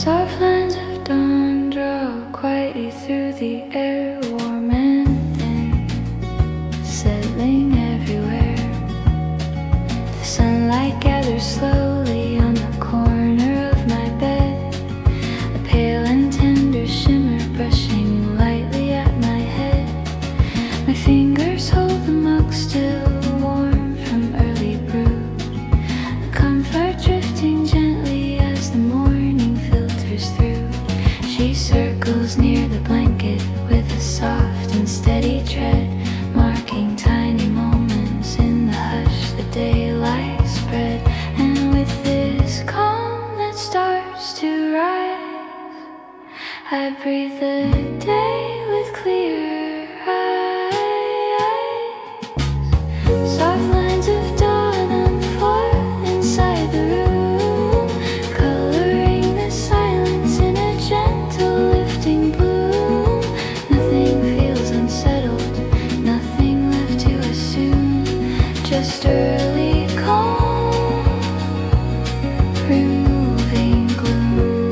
Soft lines of dawn draw quietly through the air, warm and thin, settling everywhere. The sunlight gathers slowly on the corner of my bed, a pale and tender shimmer brushing lightly at my head. My fingers hold the mug still warm from early brew, a comfort drifting gently as the morning filters through. She circles near the blanket with a soft and steady tread, marking tiny moments in the hush the daylight spread. And with this calm that starts to rise, I breathe the day with clear eyes. Soft lines of dawn unfold inside the room, coloring the silence in a gentle lifting bloom. Nothing feels unsettled, nothing left to assume, just early calm, removing gloom.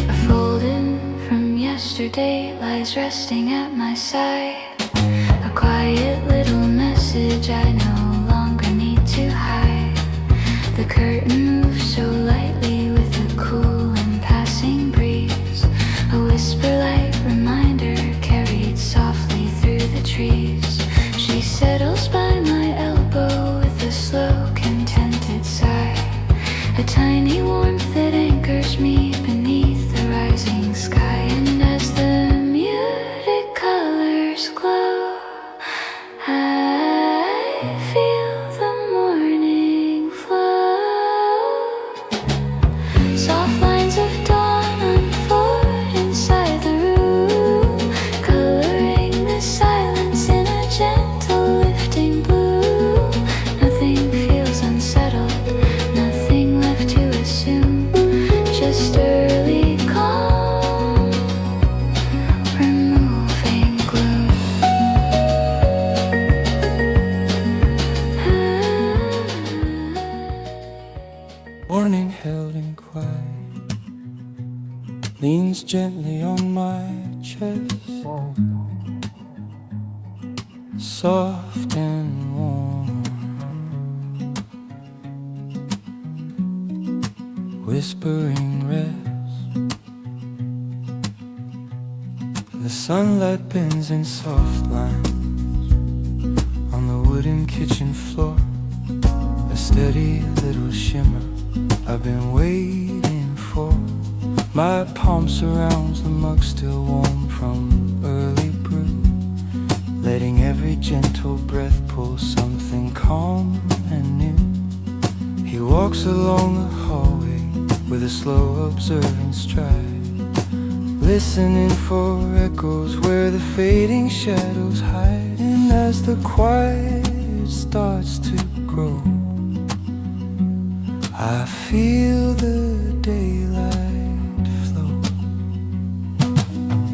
A folded from yesterday lies resting at my side, a quiet little message I no longer need to hide. The curtain moves so lightly with a cool and passing breeze, a whisper-like reminder carried softly through the trees. She settles by my elbow with a slow, contented sigh, a tiny warmth that anchors me beneath the rising sky. And as the muted colors glow, I feel the morning flow. Soft lines of dawn unfold inside the room, coloring the silence in a gentle lifting bloom. Nothing feels unsettled, nothing left to assume, just early calm, removing gloom. Morning held in quiet leans gently on my chest, soft and warm, whispering rest. The sunlight bends in soft lines on the wooden kitchen floor, a steady little shimmer I've been waiting for. My palm surrounds the mug still warm from early brew, letting every gentle breath pull something calm and new. He walks along the hallway with a slow observing stride, listening for echoes where the fading shadows hide. And as the quiet starts to grow, I feel the daylight flow.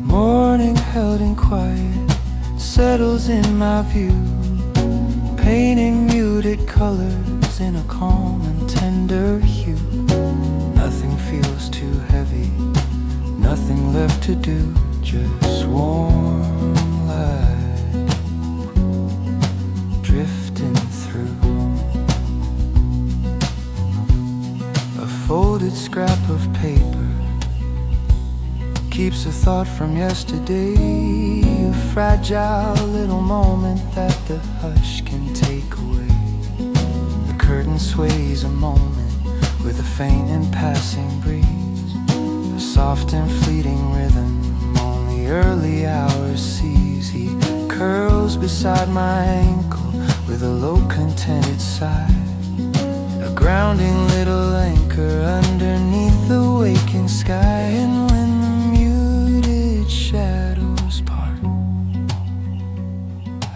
Morning held in quiet settles in my view, painting muted colors in a calm and tender hue. Nothing feels too heavy, nothing left to do, just warm light drifting through. A folded scrap of paper keeps a thought from yesterday, a fragile little moment that the hush can take away. The curtain sways a moment with a faint and passing breeze, a soft and fleeting rhythm only early hours sees. He curls beside my ankle with a low contented sigh, a grounding little anchor underneath the waking sky. And when the muted shadows part,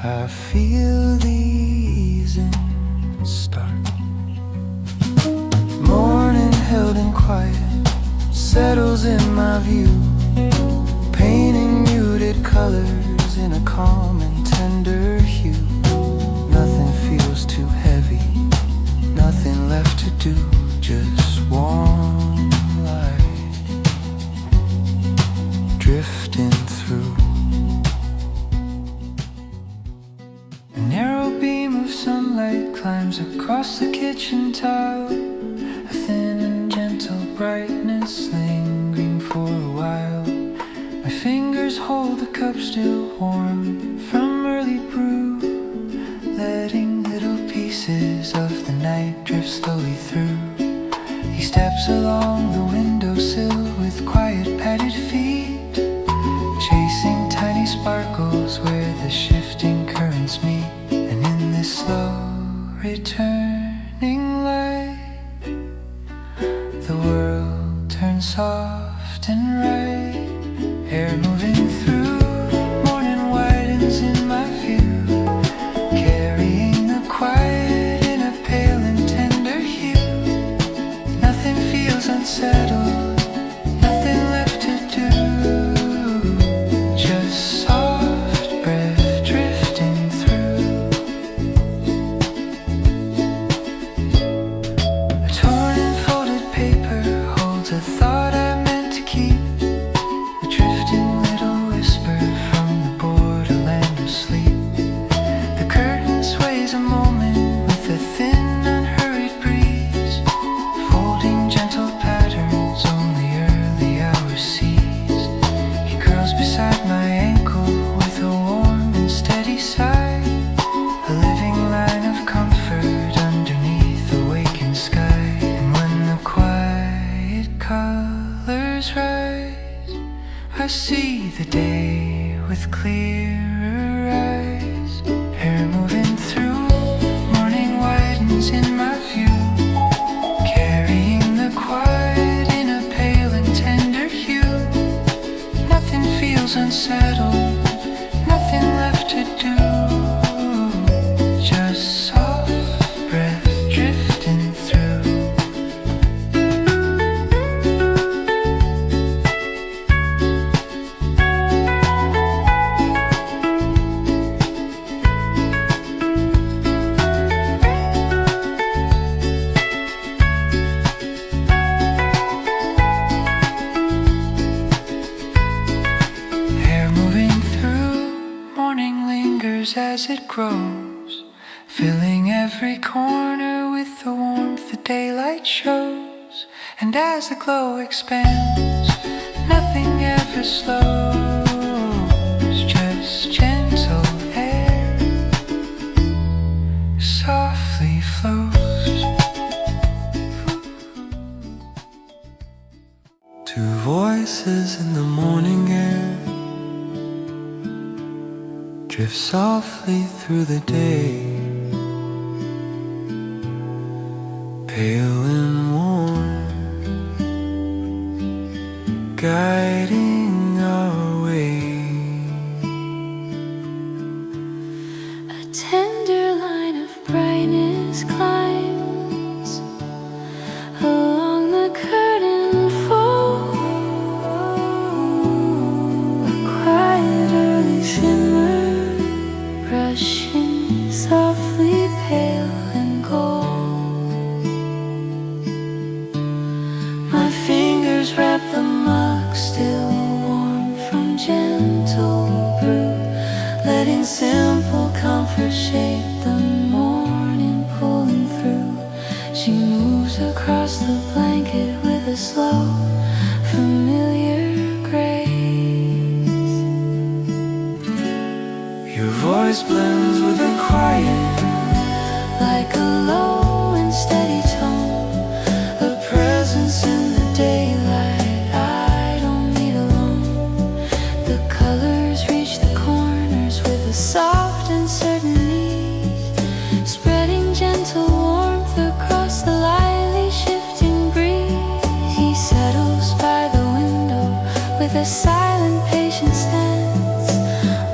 I feel the easing start. Morning held in quiet settles in my view, painting muted colors in a calm and tender hue. Nothing feels too heavy, nothing left to do, just warm light drifting through. A narrow beam of sunlight climbs across the kitchen tile, a thin and gentle brightness lingering for a while. My fingers hold the cup still warm from early brew, letting little pieces of the night drift slowly through. He steps along the windowsill with quiet padded feet, chasing tiny sparkles where the shifting currents meet. And in this slow returning light, the world turns soft and right. Air moving through, morning widens in my view, carrying the quiet in a pale and tender hue. Nothing feels unsettled, nothing left to do, just soft breath drifting through. A torn and folded paper holds a thought I meant to keep, a drifting little whisper from the borderland of sleep. The curtain sways a moment with a thin unhurried breeze, folding gentle patterns only early hours sees. He curls beside my ankle with a warm and steady sigh, a living line of comfort underneath the waking sky. And when the quiet colors rise, I see the day with clearer eyes. Air moving through, morning widens in my view, carrying the quiet in a pale and tender hue. Nothing feels unsettled, nothing left to do, just soft breath drifting through. Air moving through, morning lingers as it grows, filling every corner with the warmth the daylight shows. And as the glow expands, nothing ever slows, just gentle air softly flows. Two voices in the morning air drift softly through the day, pale and warm, guiding our way. A tender line of brightness climbs along the curtain fold, a quiet early shimmer brushing softly pale and gold. My fingers wrap the mug still warm from gentle brew, letting simple comfort shape the morning pulling through. She moves across the blanket with a slow, familiar grace. Your voice blends with the quiet, Like a low and steady tone, a presence in the daylight I don't need alone. The colors reach the corners with a soft and certain ease, spreading gentle warmth across the lightly shifting breeze. He settles by the window with a silent patient stance,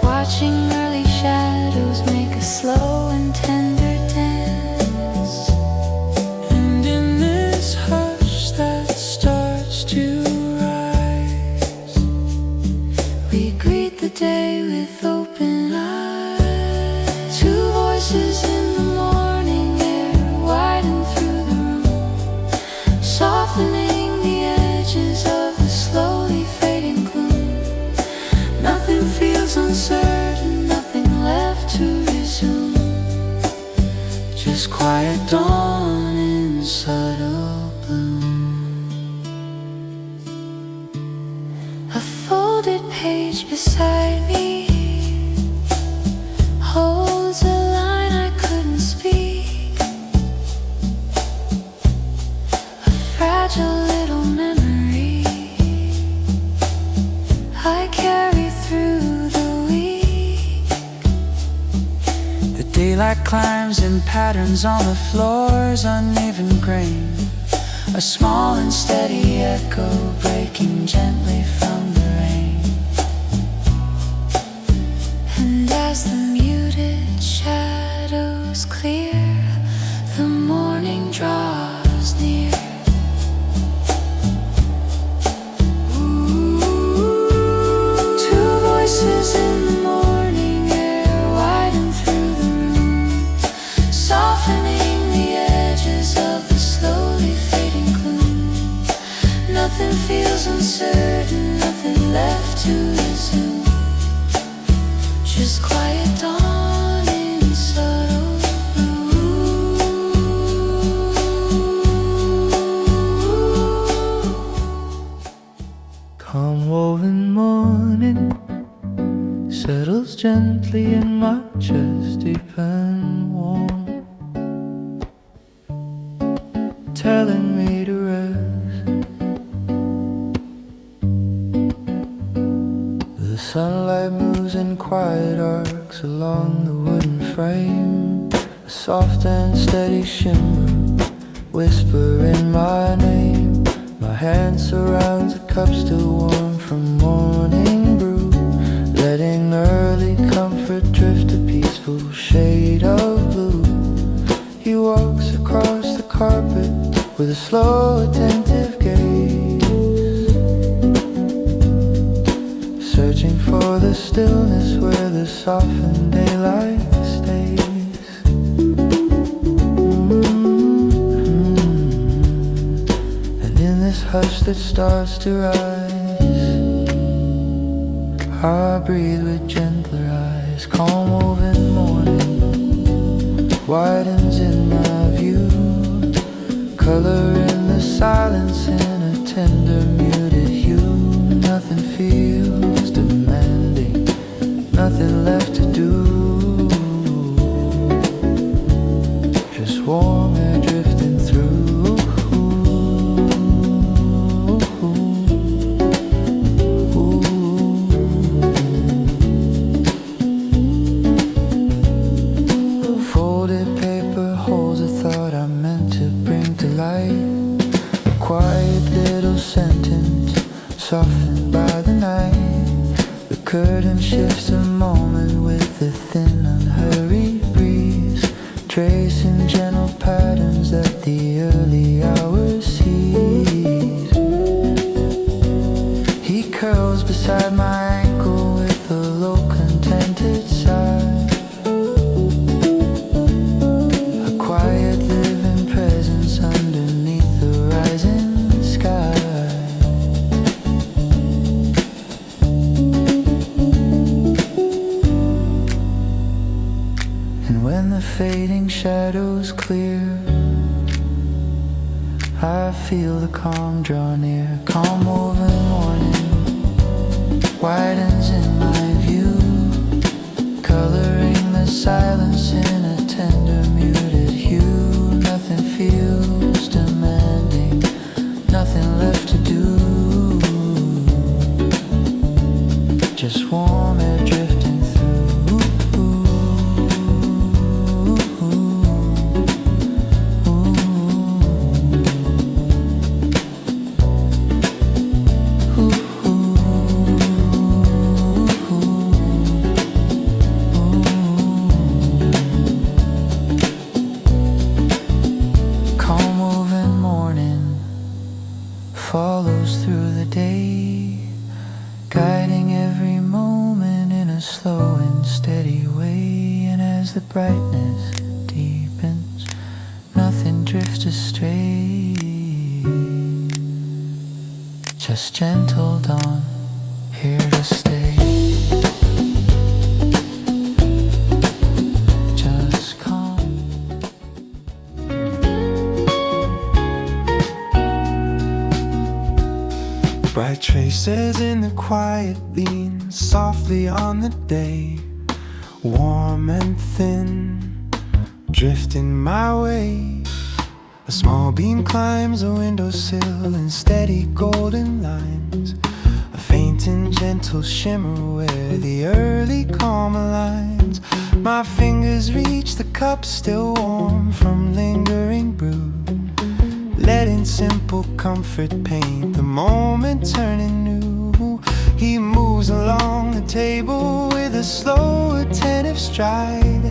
watching early shadows make a slow and tender dance. Just quiet dawn in subtle bloom. A folded page beside me holds a line I couldn't speak. A fragile little memory I carry through the week. The daylight climbs in patterns on the floor's uneven grain. A small and steady echo breaking gently from the rain. And as the muted shadows clear, the morning draws near. Two voices in the morning air widen through the room, softening the edges of the slowly fading gloom. Nothing feels uncertain, nothing left to resume. Just quiet dawn in subtle blue. Calm woven morning settles gently in my chest, deep and warm, telling me to rest. The sunlight moves in quiet arcs along the wooden frame. A soft and steady shimmer, whisper in my name. My hand surrounds a cup still warm from morning brew, letting early comfort drift a peaceful shade of blue. He walks across the carpet with a slow, attentive gaze, searching for the stillness where the softened daylight stays. And in this hush that starts to rise, I breathe with gentler eyes. Calm woven morning widens in my view, color in the silence in a tender muted hue. Nothing feels demanding, nothing left to do, just warm air drifting through. Folded paper holds a thought I meant to bring to light. A quiet little sentence softened by the night. The curtain shifts a moment with the thin unhurried breeze, tracing gentle patterns that the early hours sees. He curls beside my ankle with a low contented sigh. A quiet living presence underneath the rising sky. And when the fading shadows clear, I feel the calm draw near. Calm woven morning widens in my view, coloring the silence in a tender muted hue. Nothing feels demanding, nothing left to do, just warm air drifting through. Calm woven morning follows through the day, guiding every moment in a slow and steady way. And as the brightness deepens, nothing drifts astray, just gentle dawn here to stay. Just calm. traces in the quiet lean softly on the day, warm and thin, drifting my way. A small beam climbs a windowsill in steady golden lines, a faint and gentle shimmer where the early calm aligns. My fingers reach the cup still warm from lingering brew, letting simple comfort paint the moment turning new. He moves along the table with a slow attentive stride,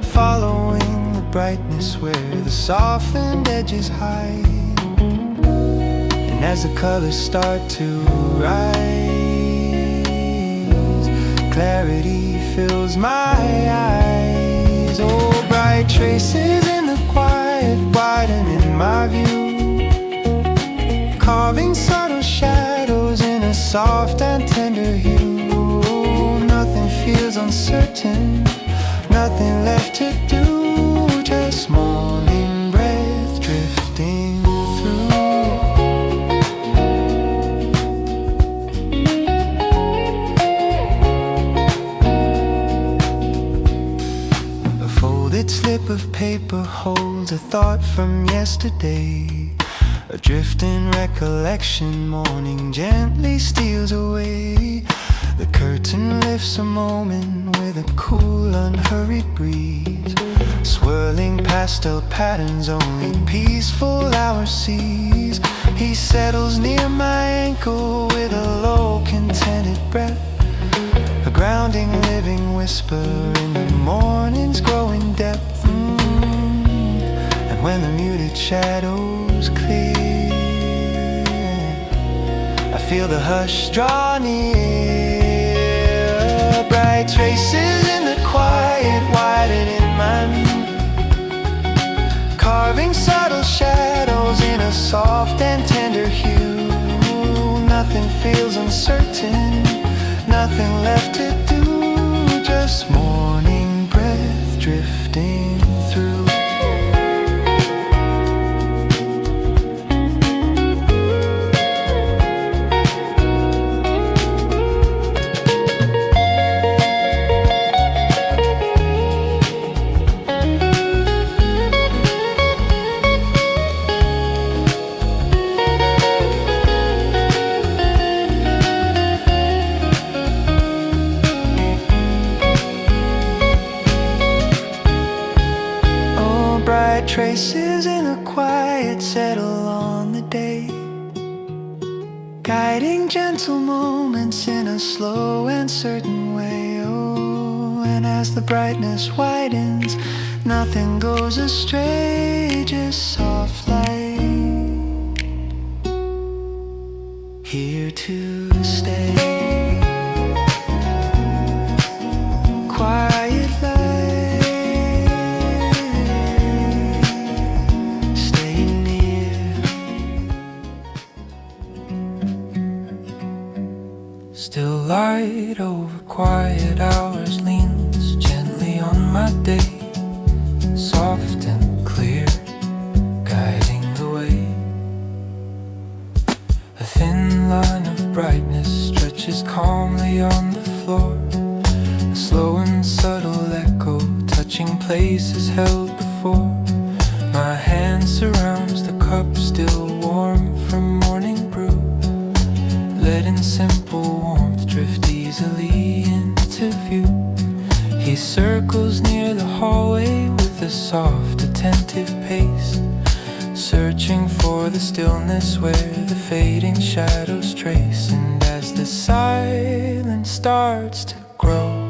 following the brightness where the softened edges hide. And as the colors start to rise, clarity fills my eyes. Oh, bright traces in the quiet widening my view, carving subtle shadows in a soft and tender hue. Nothing feels uncertain, nothing left to do, just morning breath drifting through. A folded slip of paper holds a thought from yesterday, a drifting recollection morning gently steals away. The curtain lifts a moment with a cool, unhurried breeze, swirling pastel patterns only peaceful hour sees. He settles near my ankle with a low, contented breath, a grounding, living whisper in the morning's growing depth. And when the muted shadows clear, I feel the hush draw near. Bright traces in the quiet widening my view, carving subtle shadows in a soft and tender hue. Nothing feels uncertain, nothing left to do, just morning breath drifting through. Traces in the quiet settle on the day, guiding gentle moments in a slow and certain way. Oh, and as the brightness widens, nothing goes astray, just soft light, here to stay. Quiet light, still light over quiet hours leans gently on my day, soft and clear, guiding the way. A thin line of brightness stretches calmly on the floor, a slow and subtle echo touching places held before. My hand surrounds the cup still warm from morning brew, letting simple warmth drift easily into view. He circles near the hallway with a soft, attentive pace, searching for the stillness where the fading shadows trace. And as the silence starts to grow,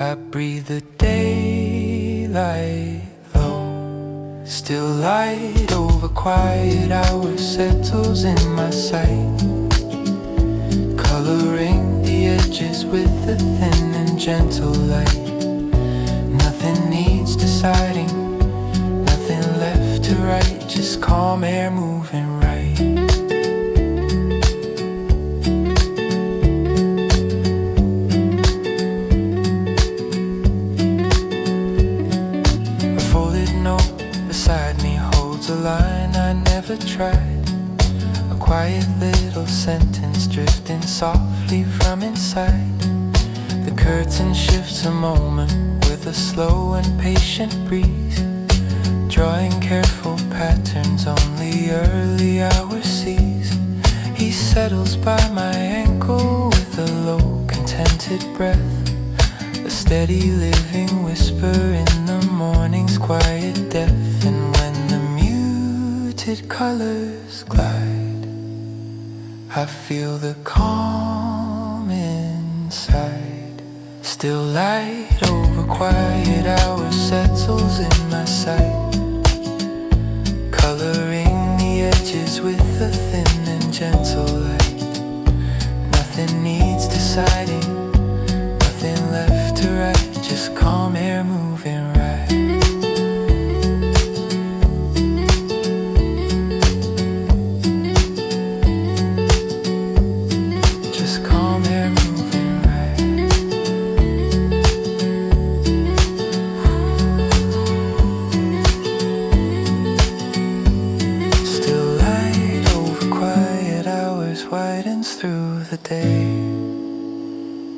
I breathe the daylight low. Still light over quiet hours settles in my sight, coloring the edges with a thin and gentle light. Nothing needs deciding, nothing left to write, just calm air moving right. A folded note beside me holds a line I never tried, a quiet little sentence drifting softly from inside. The curtain shifts a moment with a slow and patient breeze, drawing careful patterns only early hour sees. He settles by my ankle with a low, contented breath, a steady living whisper in the morning's quiet depth. And when the muted colors glide, I feel the calm inside. Still light over quiet hours settles in my sight, coloring the edges with a thin and gentle light. Nothing needs deciding, nothing left to write, just calm air moving right. Just calm air moving right. Still light over quiet hours widens through the day,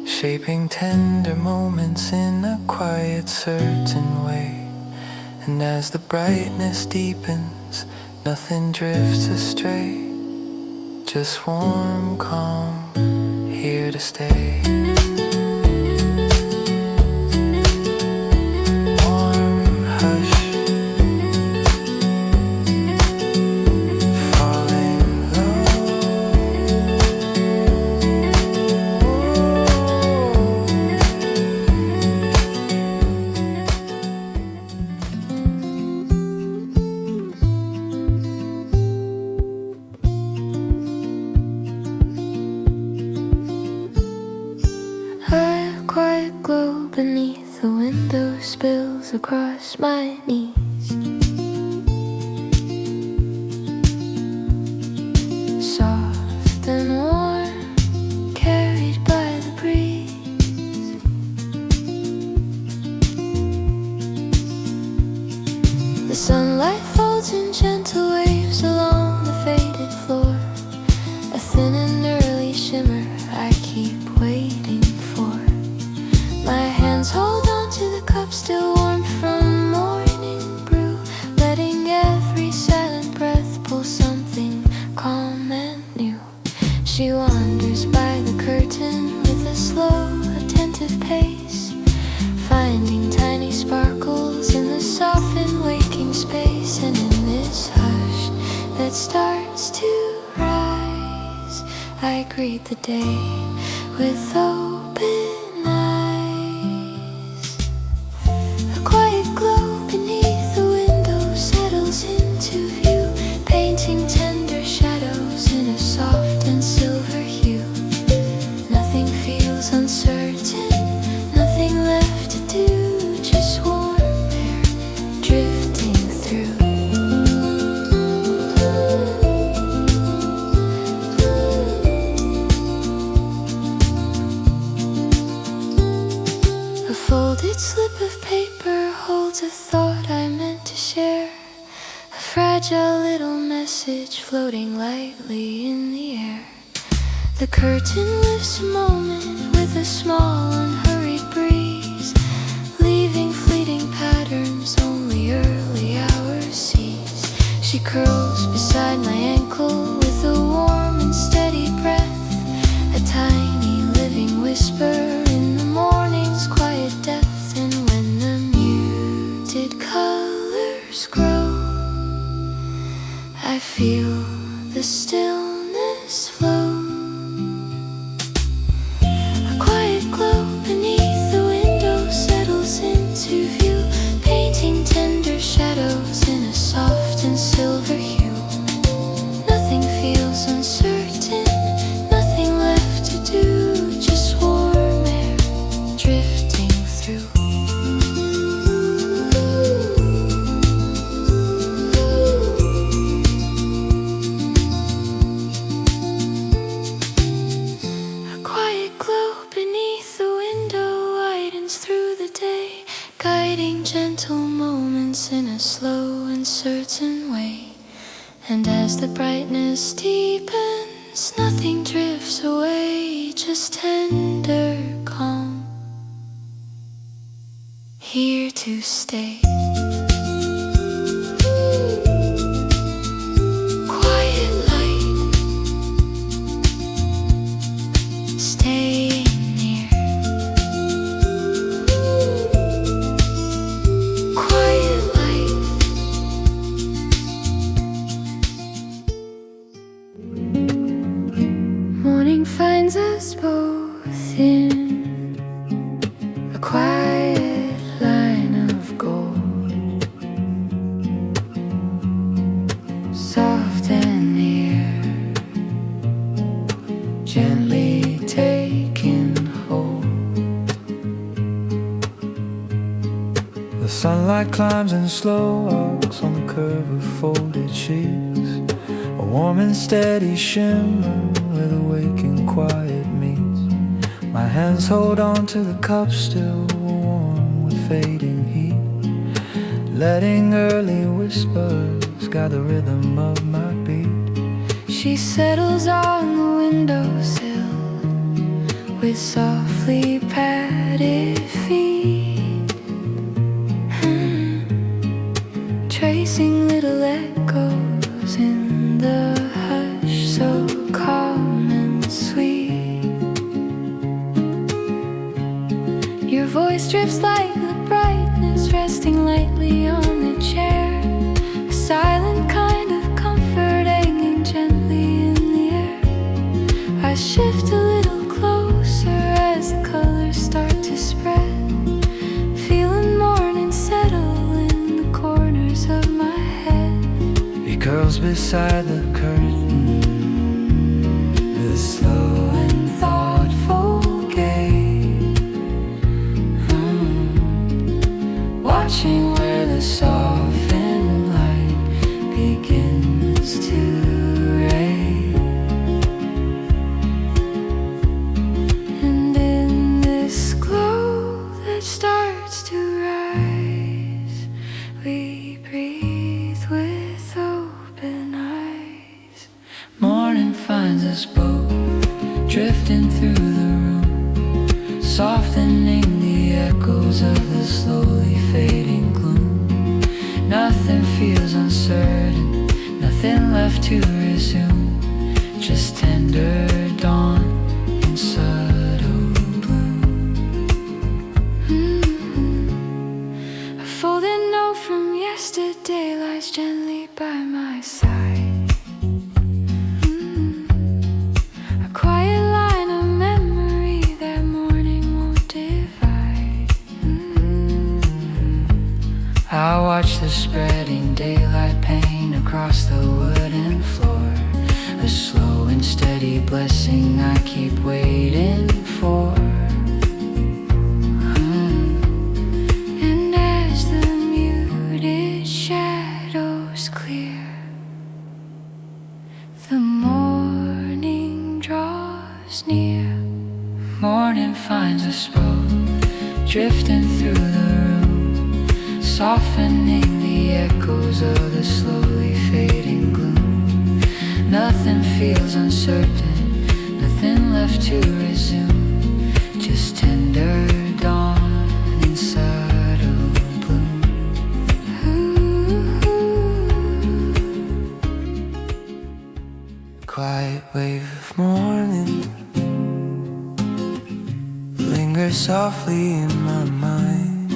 shaping tender moments in a quiet, certain way. And as the brightness deepens, nothing drifts astray, just warm, calm, here to stay. Warm hush, falling low. A quiet glow beneath the window spills across my knees. Soft and warm, carried by the breeze. The sunlight folds in gentle waves along the faded floor, a thin and early shimmer I keep waiting for. My hands hold on to the cup still warm from morning brew, letting every silent breath pull something calm and new. She wanders by the curtain with a slow, attentive pace, finding tiny sparkles in the softened waking space. And in this hush that starts to rise, I greet the day with open eyes. A quiet glow beneath the window settles into view, painting tender shadows in a soft and silver hue. Nothing feels uncertain, nothing left to do, just warm air drifting through. A folded slip of paper holds a thought I meant to share, a fragile little message floating lightly in the air. The curtain lifts a moment with a small unhurried breeze, leaving fleeting patterns only early hours sees. She curls beside my ankle with a warm and steady breath, a tiny living whisper in the morning's quiet depth. And when the muted colors grow, I feel the stillness flow. A quiet glow beneath the window settles into view, painting tender shadows in a soft and silver hue. Nothing feels uncertain, nothing left to do, just warm air drifting through. A quiet glow beneath the window widens through the day, guiding gentle moments in a slow and certain way. And as the brightness deepens, nothing drifts away, just tender calm, here to stay. Quiet light, staying near. Quiet light. Morning finds us both in a quiet line of gold, soft and near, gently taking hold. The sunlight climbs in slow walks on the curve of folded sheets, a warm and steady shimmer where the waking quiet meets. My hands hold on to the cup still warm with fading heat, letting early whispers guide the rhythm of my beat. She settles on the windowsill with softly padded feet, tracing little echoes in the hush, so calm and sweet. Your voice drifts like the brightness resting lightly on the chair, a silent kind of comfort hanging gently in the air. I shift a little closer as the colors start to spread, feeling morning settle in the corners of my head. He curls beside the curtain with a slow and thoughtful gaze, watching where the softened light begins to raise. And in this glow that starts to rise, we breathe with open eyes. Morning finds us both drifting through the room, softening the echoes of the slowly fading gloom. Nothing feels uncertain, nothing left to resume, just tender dawn in subtle bloom. A folded note from yesterday lies gently by my side. A quiet line of memory that morning won't divide. I watch the spreading daylight paint across the wooden floor, a slow and steady blessing I keep waiting for. And as the muted shadows clear, the morning draws near. Morning finds us both drifting through the room, softening the echoes of the slowly fading gloom. Nothing feels uncertain, nothing left to resume, just tender dawn in subtle bloom. Quiet wave of morning lingers softly in my mind,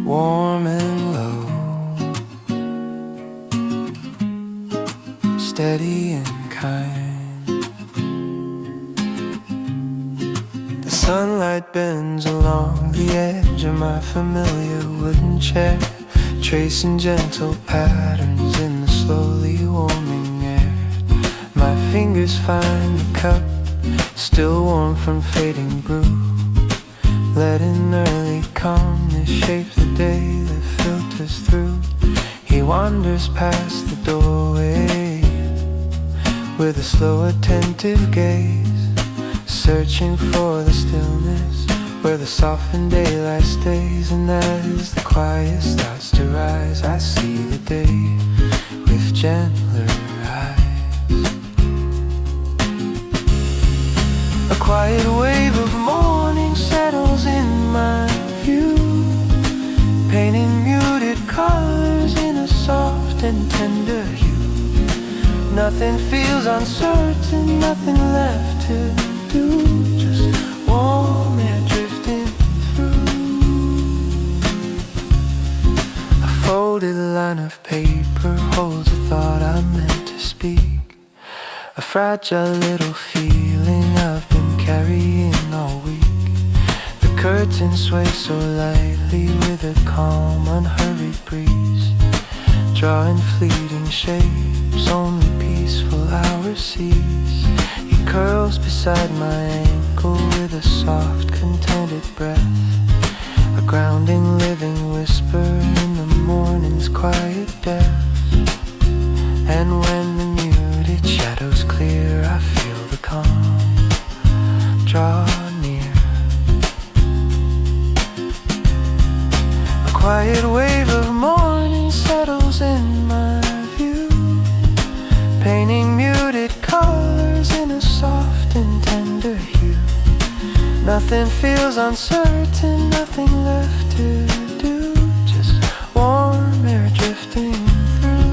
warm and low, steady and kind. The sunlight bends along the edge of my familiar wooden chair, tracing gentle patterns in the slowly warming air. My fingers find the cup, still warm from fading brew, letting early calmness shape the day that filters through. He wanders past the doorway with a slow attentive gaze, searching for the stillness where the softened daylight stays. And as the quiet starts to rise, I see the day with gentler eyes. A quiet wave of morning settles in my view, painting muted colors in a soft and tender hue. Nothing feels uncertain, nothing left to do, just warm air drifting through. A folded line of paper holds a thought I meant to speak, a fragile little feeling I've been carrying all week. The curtains sway so lightly with a calm, unhurried breeze, drawing fleeting shapes only peaceful hours sees. He curls beside my ankle with a soft, contented breath, a grounding, living whisper in the morning's quiet depth. And when the muted shadows clear, I feel the calm draw near. A quiet wave of morning settles in my view, painting muted colors in a soft and tender hue. Nothing feels uncertain, nothing left to do, just warm air drifting through.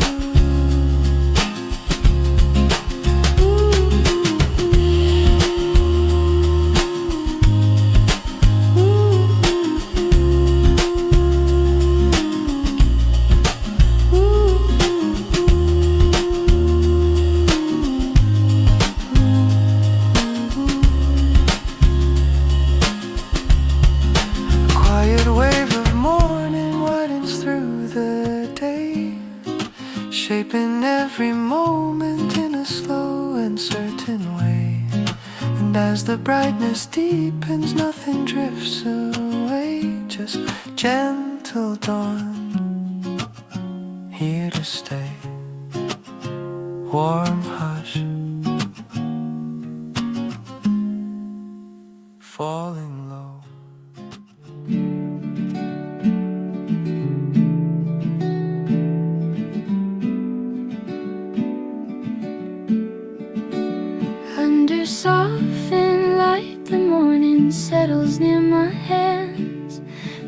Shaping every moment in a slow and certain way. And as the brightness deepens, nothing drifts away, just gentle dawn, here to stay. Warm hush, falling low. Under softened light, the morning settles near my hands,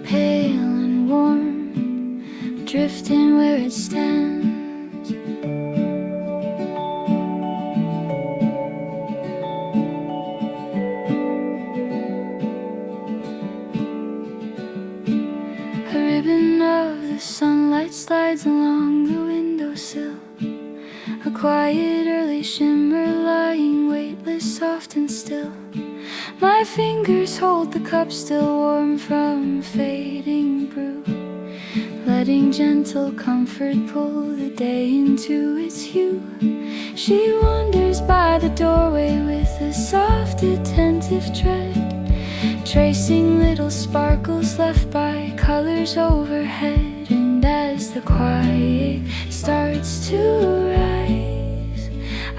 pale and warm, drifting where it stands. A ribbon of the sunlight slides along the windowsill, a quiet early shimmer lying weightless, soft and still. My fingers hold the cup still warm from fading brew, letting gentle comfort pull the day into its hue. She wanders by the doorway with a soft, attentive tread, tracing little sparkles left by colors overhead. And as the quiet starts to rise,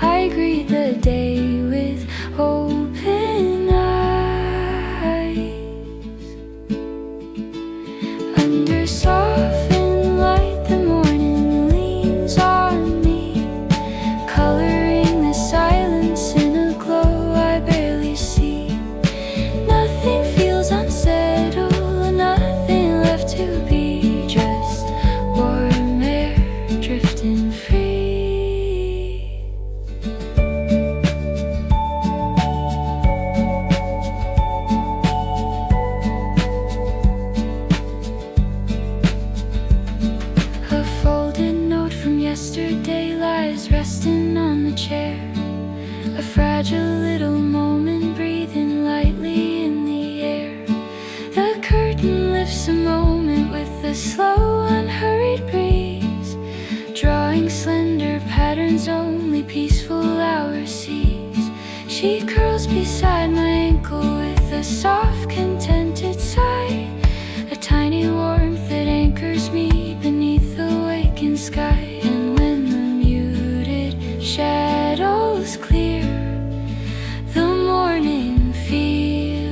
I greet the day with open eyes. Under softened light, the morning leans on me, coloring the silence in a glow I barely see. Nothing feels unsettled, nothing left to be, just warm air drifting free. A folded note from yesterday lies resting on the chair, a fragile little moment breathing lightly in the air. The curtain lifts a moment with a slow, unhurried breeze, drawing slender patterns only peaceful hours sees. She curls beside my ankle with a soft, contented sigh, a tiny warmth that anchors me beneath the waking sky. And when the muted shadows clear, the morning feels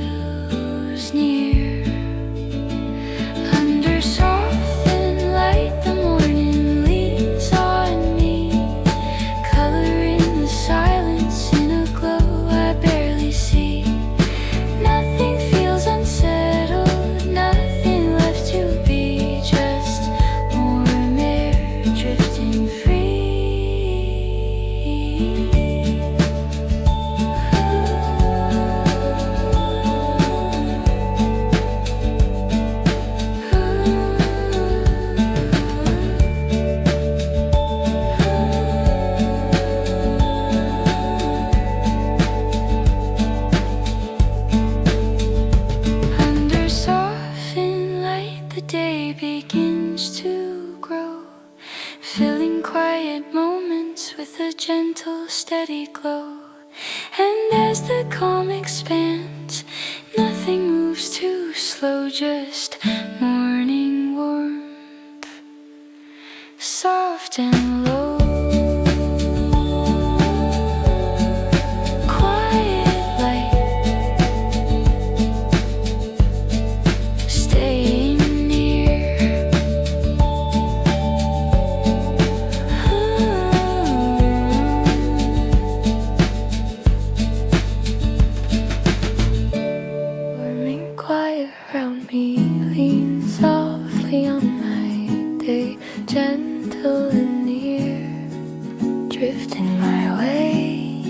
near. a gentle, steady glow. And as the calm expands, nothing moves too slow, just morning warmth, soft and low. Gentle and near, drifting my way.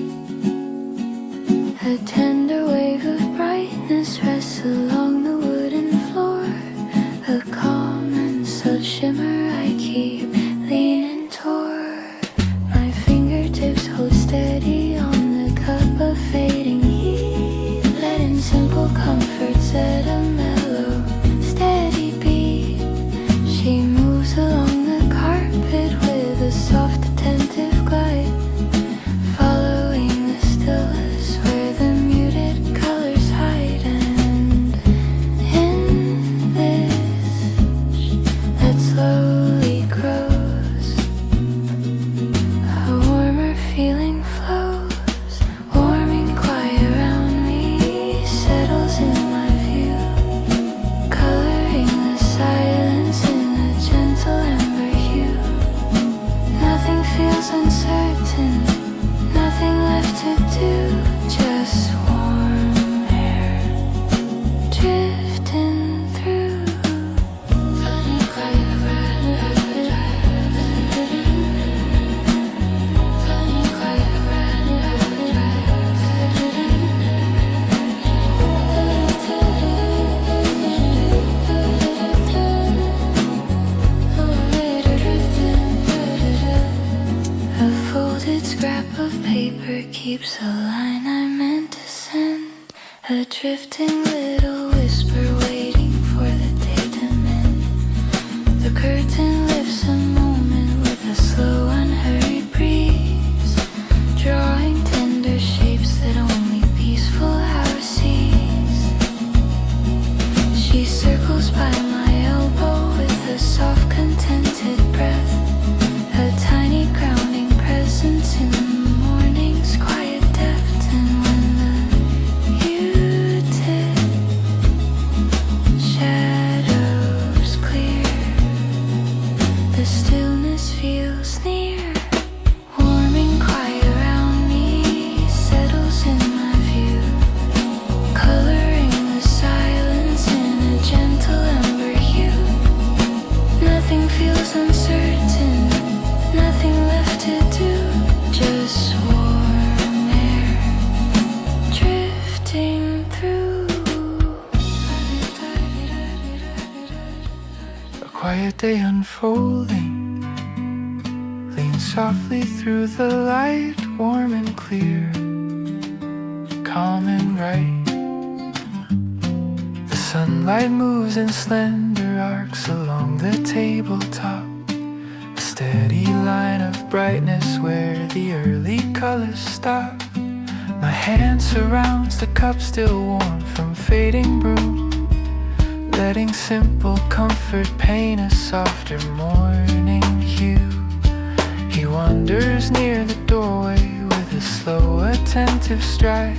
A tender wave of brightness rests along the wooden floor. A calm and subtle shimmer I keep leaning toward. My fingertips hold steady on the cup of fading heat, letting simple comforts at a mellow, steady beat. She moves along with a soft, attentive glide, following the stillness where the muted colors hide. And in this that slowly grows, a warmer feeling flows, warming quiet around me, settles in my view, coloring the silence in a gentle amber hue. Nothing feels uncertain, nothing left to do, just warm air drifting through. Scrap of paper keeps a line I meant to send, a drifting little whisper waiting for the day to mend. The curtain lifts a moment with a slow unhurried breeze, drawing tender shapes that only peaceful hour sees. She circles by my elbow with a soft contented breath, a tiny grounding presence in the morning's quiet depth. And when the muted shadows clear, the stillness feels near, warming quiet around me, settles in my view, coloring the silence in a gentle amber hue. Nothing feels uncertain, nothing left to do, just warm air drifting through. A quiet day unfolding, lean softly through the light, warm and clear, calm and bright. The sunlight moves in slender arcs along the tabletop, a steady line of brightness where the early colors stop. My hand surrounds the cup still warm from fading brew, letting simple comfort paint a softer morning hue. He wanders near the doorway with a slow, attentive stride,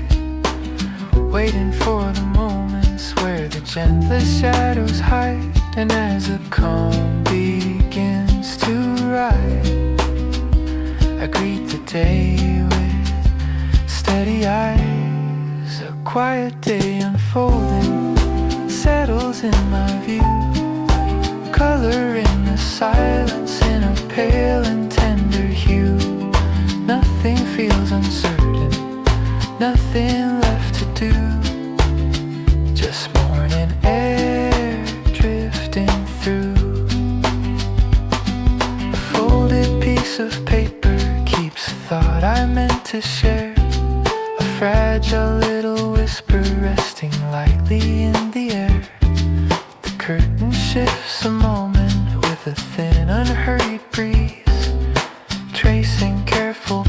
waiting for the moments where the gentlest shadows hide. And as the calm begins to rise, I greet the day with steady eyes. A quiet day unfolding settles in my view, color in the silence in a pale and tender hue. Nothing feels uncertain, nothing left to do, just morning air drifting through. A folded piece of paper keeps a thought I meant to share, a fragile little whisper resting lightly in the air. The curtain shifts a moment with a thin unhurried breeze, tracing careful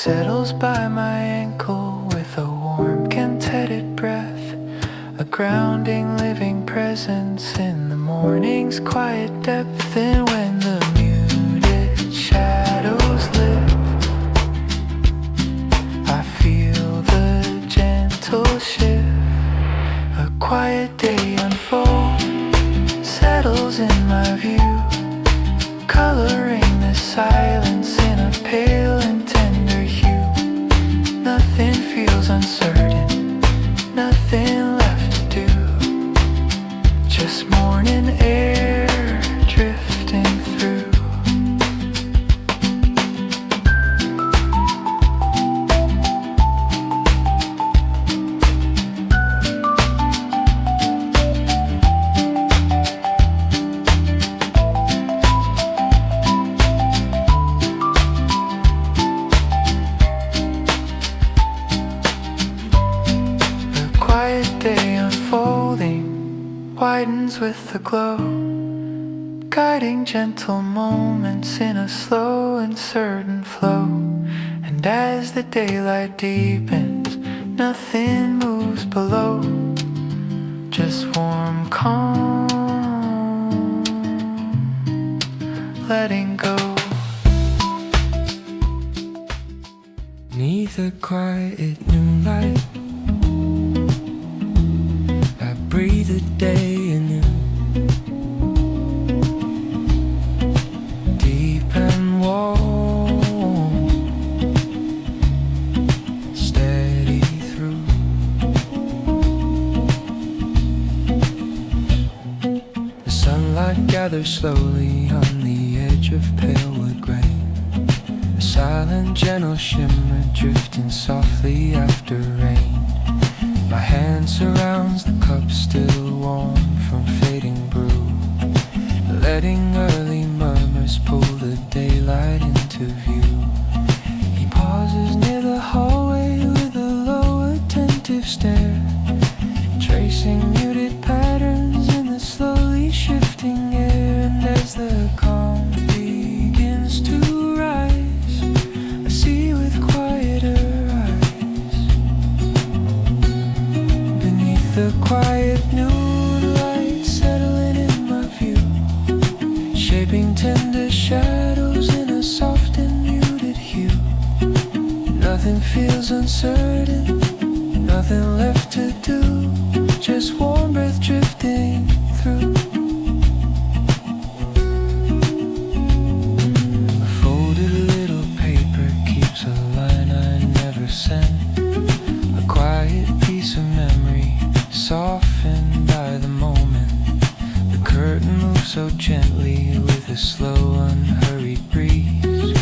settles by my ankle with a warm, contented breath, a grounding, living presence in the morning's quiet depth. And when the muted shadows lift, I feel the gentle shift. A quiet day unfolds, settles in my view, coloring the silence in a pale and tender hue. Nothing feels uncertain, nothing left to do, just morning air drifting through. Day unfolding widens with the glow, guiding gentle moments in a slow and certain flow. And as the daylight deepens, nothing moves below, just warm calm, letting go. Neath the quiet moonlight, breathe the day anew, deep and warm, steady through. The sunlight gathers slowly on the edge of pale wood grain, a silent gentle shimmer drifting softly after rain. My hand surrounds the cup still warm from fading brew, letting early murmurs pull the daylight into view. He pauses near the hallway with a low attentive stare, tracing muted patterns in the slowly shifting air. And as the calm begins to rise, I see with quieter the quiet moonlight settling in my view, shaping tender shadows in a soft and muted hue. Nothing feels uncertain, nothing left to do, just warm breath drifting through. A folded little paper keeps a line I never sent, a quiet piece of memory softened by the moment. The curtain moves so gently with a slow, unhurried breeze,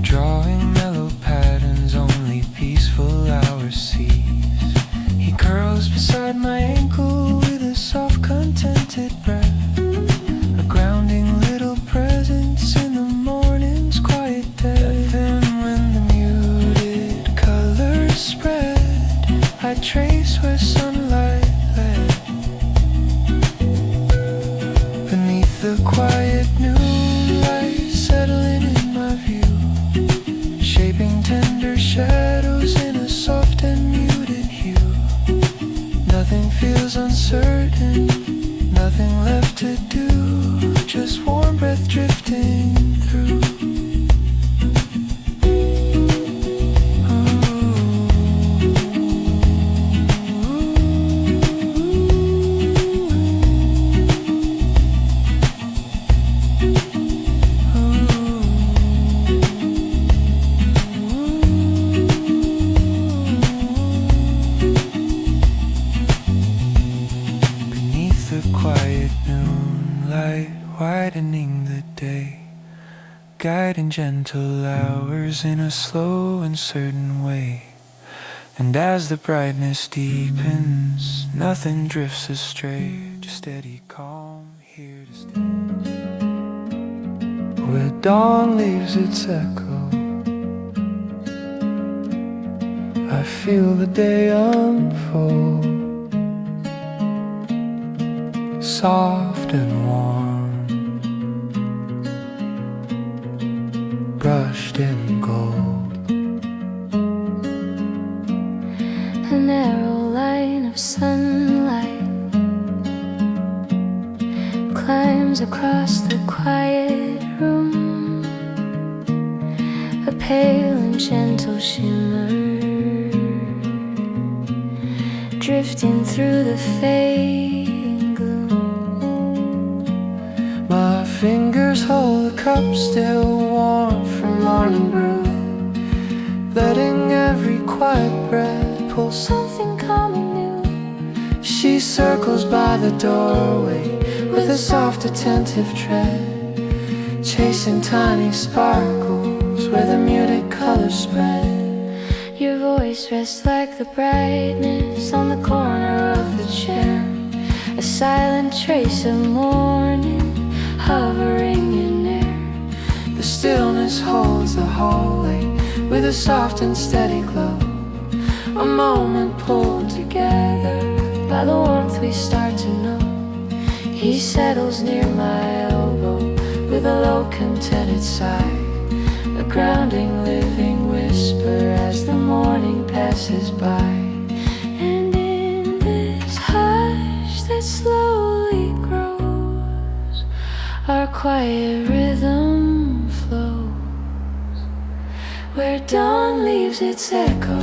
drawing mellow patterns only peaceful hours sees. He curls beside my ankle with a soft, contented breath, a grounding little presence in the morning's quiet depth. And when the muted colors spread, I trace where sunlight the quiet moonlight settling in my view, shaping tender shadows in a soft and muted hue. Nothing feels uncertain, nothing left to do, just warm breath drifting through. Widening the day, guiding gentle hours in a slow and certain way. And as the brightness deepens, nothing drifts astray, just steady calm here to stay. Where dawn leaves its echo, I feel the day unfold, soft and warm, brushed in gold. of sunlight climbs across the quiet room, a pale and gentle shimmer drifting through the fading gloom. My fingers hold the cup still warm from morning brew, letting every quiet breath pull Something calming new. She circles by the doorway with a soft attentive tread, chasing tiny sparkles where the muted colors spread. Your voice rests like the brightness on the corner of the chair, a silent trace of morning hovering in air. The stillness holds the hallway with a soft and steady glow, a moment pulled together by the warmth we start to know. He settles near my elbow with a low contented sigh, a grounding living whisper as the morning passes by. And in this hush that slowly grows, our quiet rhythm flows, where dawn leaves its echo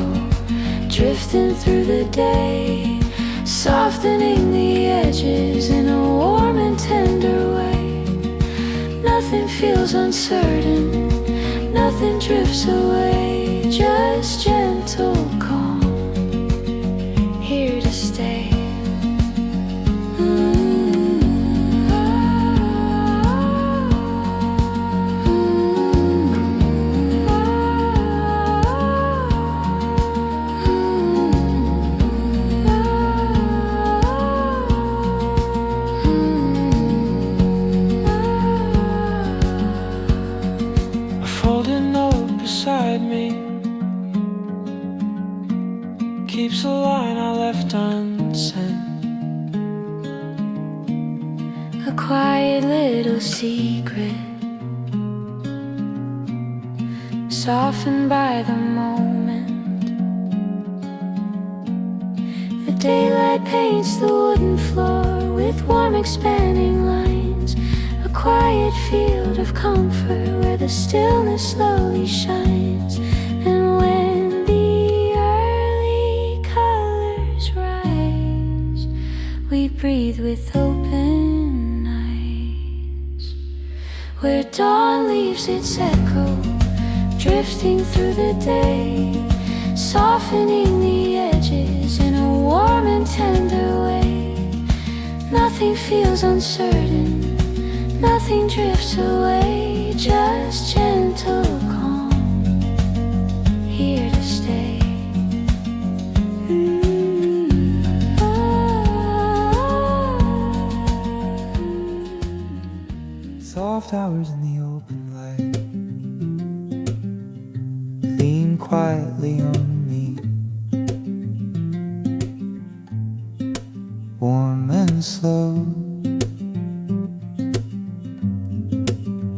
drifting through the day, softening the edges in a warm and tender way. Nothing feels uncertain, nothing drifts away, just gentle calm, here to stay. Keeps a line I left unsent, A quiet little secret, softened by the moment. The daylight paints the wooden floor with warm expanding lines, a quiet field of comfort where the stillness slowly shines. And when the early colors rise, we breathe with open eyes, where dawn leaves its echo drifting through the day, softening the edges in a warm and tender way. Nothing feels uncertain, nothing drifts away, just gentle calm, here to stay. Soft hours in the open light lean quietly on me, warm and slow,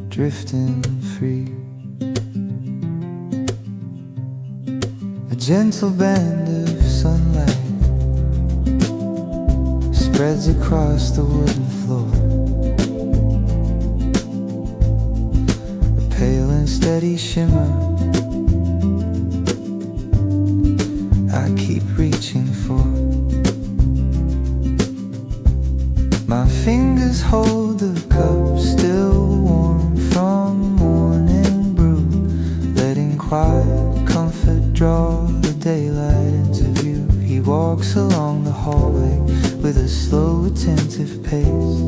drifting free. A gentle band of sunlight spreads across the wooden floor, a pale and steady shimmer I keep reaching for. My fingers hold the cup still warm from morning brew, letting quiet comfort draw the daylight into view. He walks along the hallway with a slow attentive pace,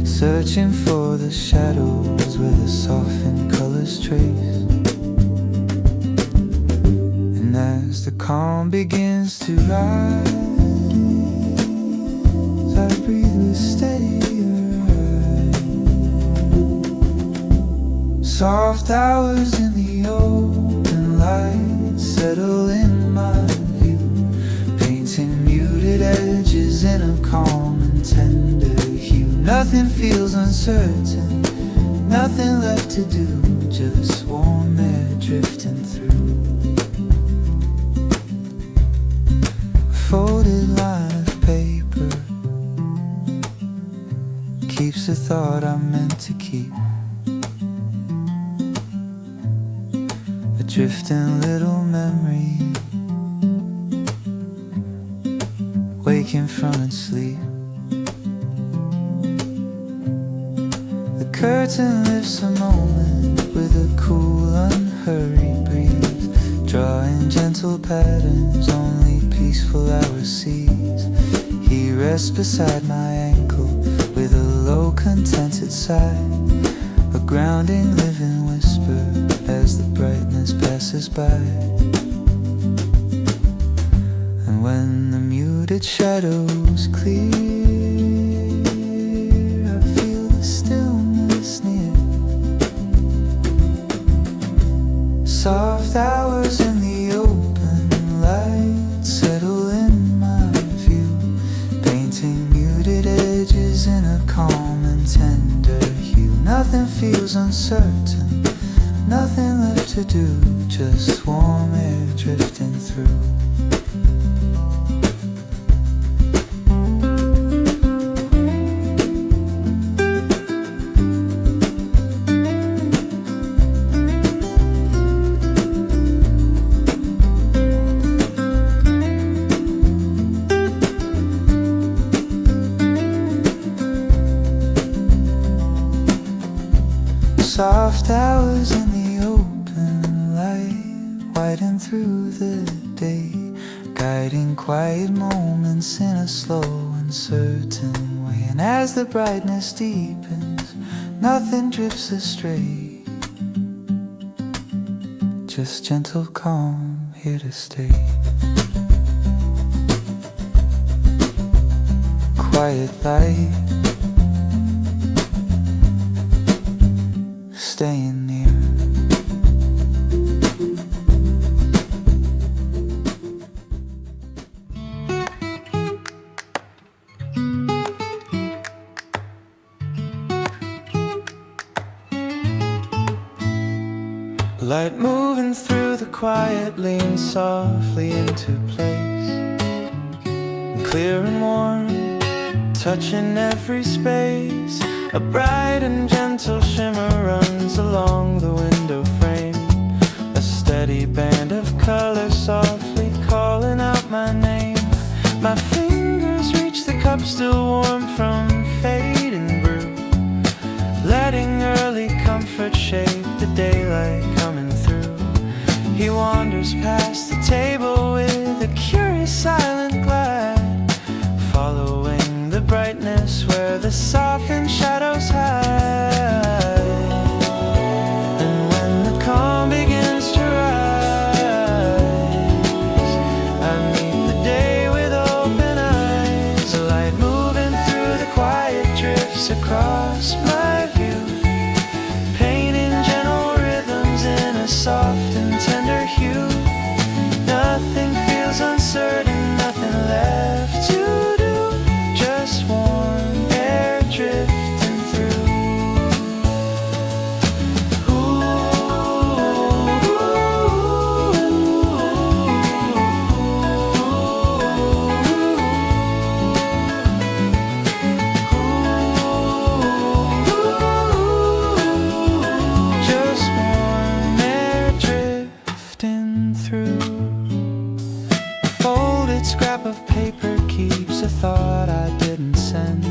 searching for the shadows where the softened colors trace. And as the calm begins to rise, I breathe with steadier eyes. Soft hours in the open light settle in my view, painting muted edges in a calm and tender hue. Nothing feels uncertain, nothing left to do, just warm air drifting through. A folded line keeps a thought I'm meant to keep. A drifting little memory, waking from its sleep. The curtain lifts a moment with a cool, unhurried breeze, drawing gentle patterns only peaceful hours sees. He rests beside my ankle with a low, contented sigh, a grounding, living whisper as the brightness passes by. And when the muted shadows clear, I feel the stillness near. Soft hours in the open light settle in my view, painting muted edges in a calm and tender hue. Nothing feels uncertain, nothing left to do, just warm air drifting through. Soft hours in the open light widen through the day, guiding quiet moments in a slow and certain way. And as the brightness deepens, nothing drifts astray, just gentle calm here to stay. Quiet light, staying near. Light moving through the quiet leans softly into place, clear and warm, touching every space. A bright and gentle shimmer runs along the window frame, a steady band of color softly calling out my name. My fingers reach the cup still warm from fading brew, letting early comfort shape the daylight coming through. He wanders past the table with a curious silent glad, following the brightness where the softened shadows hide. And when the calm begins to rise, I meet the day with open eyes. The light moving through the quiet drifts across my view, painting gentle rhythms in a soft and tender hue. Nothing feels uncertain, nothing left to do, just warm air drifting through. Just warm air drifting through. A folded scrap of paper keeps a thought I didn't send,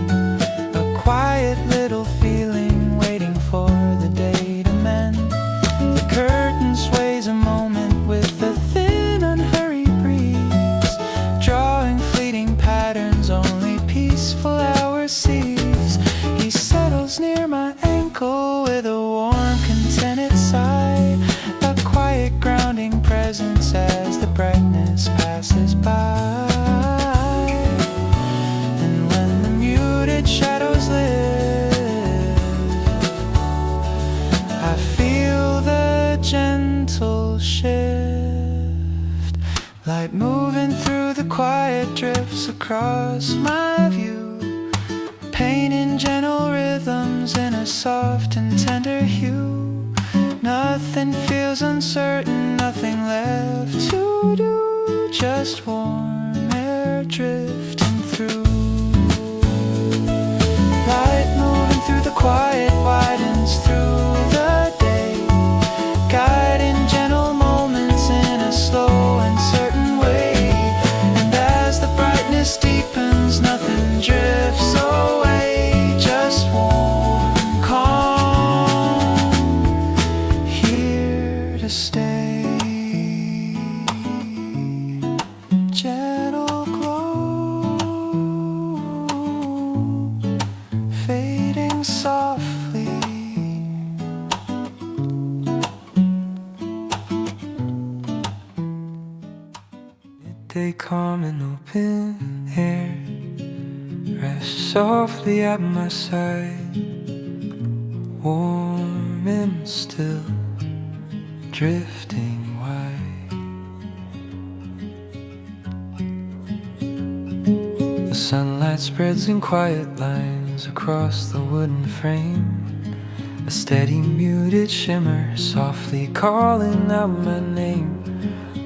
a quiet little feeling waiting for the day to mend. The curtain sways a moment with a thin unhurried breeze, drawing fleeting patterns only peaceful hours sees. He settles near my ankle with a warm contented sigh, a quiet grounding presence as the brightness passes by. And when the muted shadows lift, I feel the gentle shift. Light moving through the quiet drifts across my view, painting gentle rhythms in a soft and tender hue. Nothing feels uncertain, nothing left to do, just warm air drifting through. Light moving and drifts away, just warm, calm, here to stay. Gentle glow, fading softly. Midday calm and open air, rest softly at my side, warm and still, drifting wide. The sunlight spreads in quiet lines across the wooden frame, a steady muted shimmer softly calling out my name.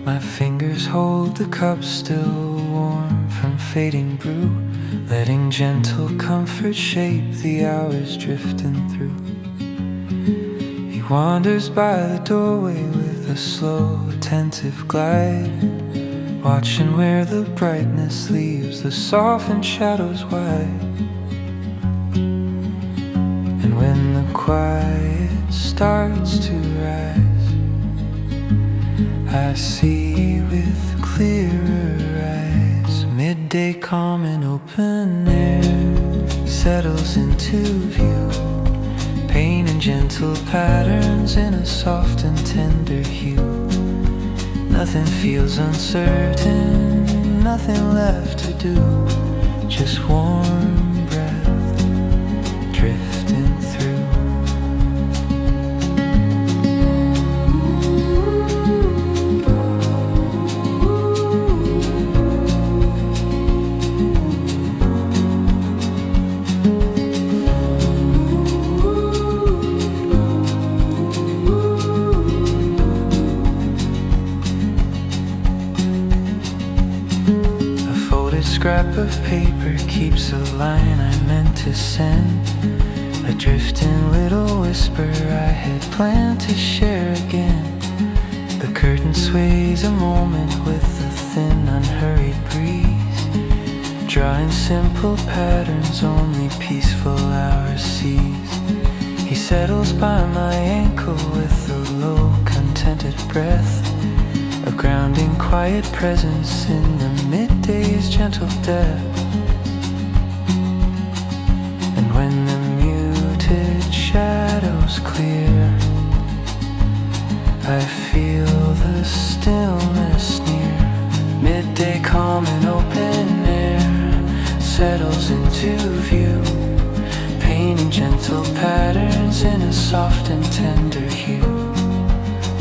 My fingers hold the cup still warm from fading brew, letting gentle comfort shape the hours drifting through. He wanders by the doorway with a slow, attentive glide, watching where the brightness leaves the softened shadows wide. And when the quiet starts to rise, I see with clearer eyes. Midday calm and open air settles into view, painting gentle patterns in a soft and tender hue. Nothing feels uncertain, nothing left to do, just warm breath drifting through. Scrap of paper keeps a line I meant to send, a drifting little whisper I had planned to share again. The curtain sways a moment with a thin unhurried breeze, drawing simple patterns only peaceful hours sees. He settles by my ankle with a low contented breath, a grounding quiet presence in the midday's gentle depth. And when the muted shadows clear, I feel the stillness near. Midday calm and open air settles into view, painting gentle patterns in a soft and tender hue.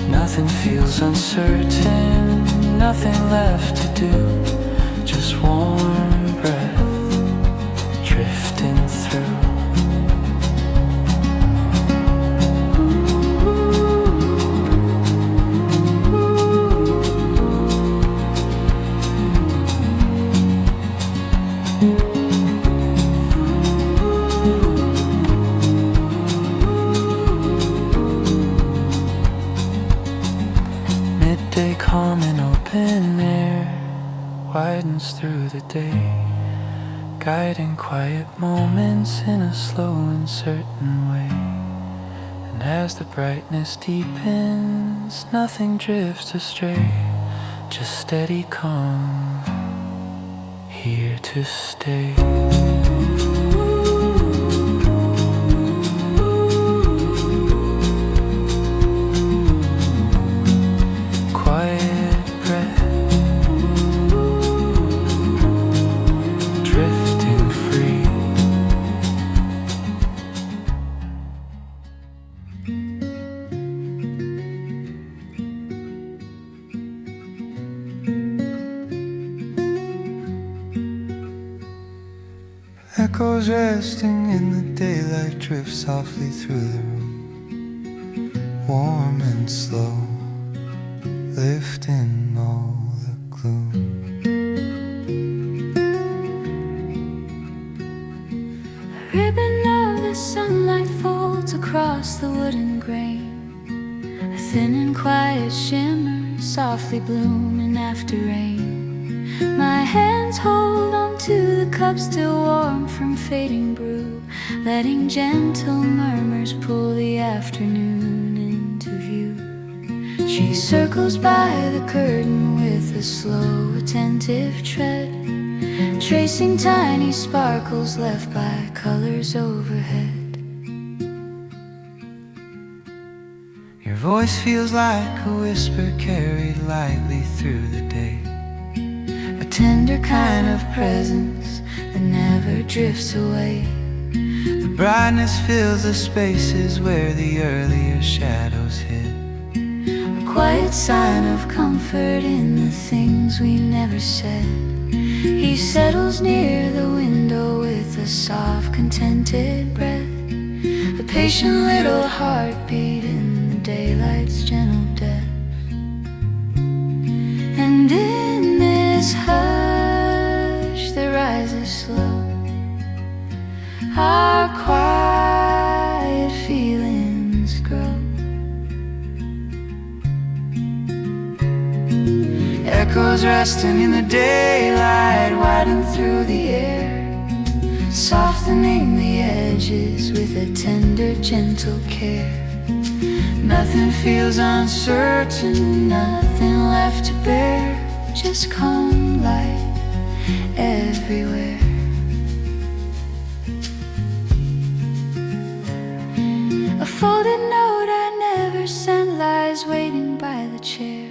Nothing feels uncertain, nothing left to do, just warm breath drifting through. Midday calm and open air widens through the day, guiding quiet moments in a slow and certain way. And as the brightness deepens, nothing drifts astray, just steady calm, here to stay. Echoes resting in the daylight drift softly through the room, warm and slow, lifting all the gloom. A ribbon of the sunlight folds across the wooden grain, a thin and quiet shimmer softly blooming after rain. My hands hold on to the cup still warm from fading brew, letting gentle murmurs pull the afternoon into view. She circles by the curtain with a slow, attentive tread, tracing tiny sparkles left by colors overhead. Your voice feels like a whisper carried lightly through the day, A tender kind of presence that never drifts away. the brightness fills the spaces where the earlier shadows hid. A quiet sign of comfort in the things we never said. He settles near the window with a soft, contented breath, a patient little heartbeat in the daylight's gentle depth. And in this hush that rises slow, our quiet feelings grow. Echoes resting in the daylight widen through the air, Softening the edges with a tender, gentle care. nothing feels uncertain, Nothing left to bear, just calm light everywhere. A folded note I never sent lies waiting by the chair,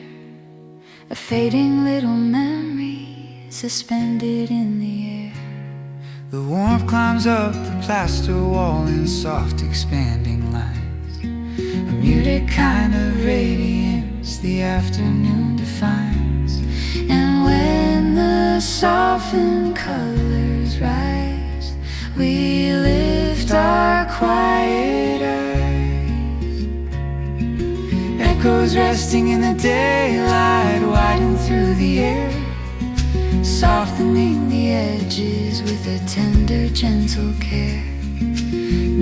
a fading little memory suspended in the air. The warmth climbs up the plaster wall in soft expanding lines, a muted kind of radiance the afternoon defines. And when the softened colors rise, we lift our quiet eyes. Echoes resting in the daylight widen through the air, Softening the edges with a tender, gentle care.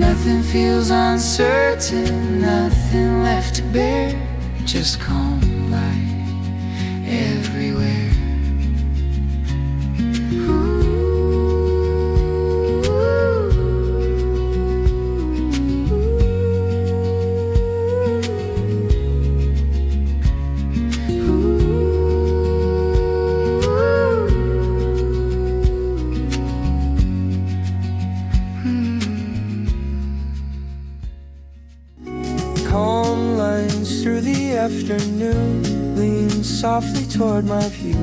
nothing feels uncertain, Nothing left to bear, just calm light everywhere. Calm lines through the afternoon lean softly toward my view,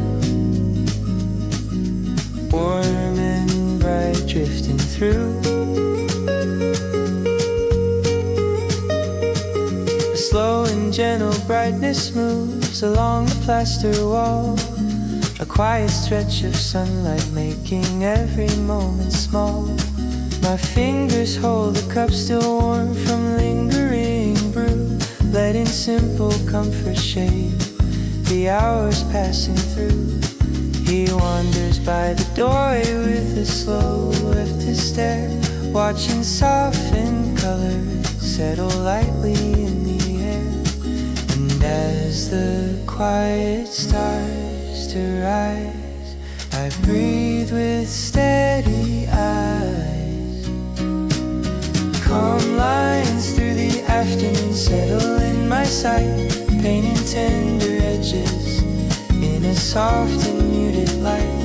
warm and bright drifting through. A slow and gentle brightness moves along the plaster wall, a quiet stretch of sunlight making every moment small. My fingers hold the cup still warm from lingering brew, letting simple comfort shape the hours passing through. He wanders by the doorway with a slow lifted stare, watching softened colors settle lightly in the air. And as the quiet starts to rise, I breathe with steady eyes. Calm lines through the afternoon settle in my sight, painting tender edges in a soft and muted light.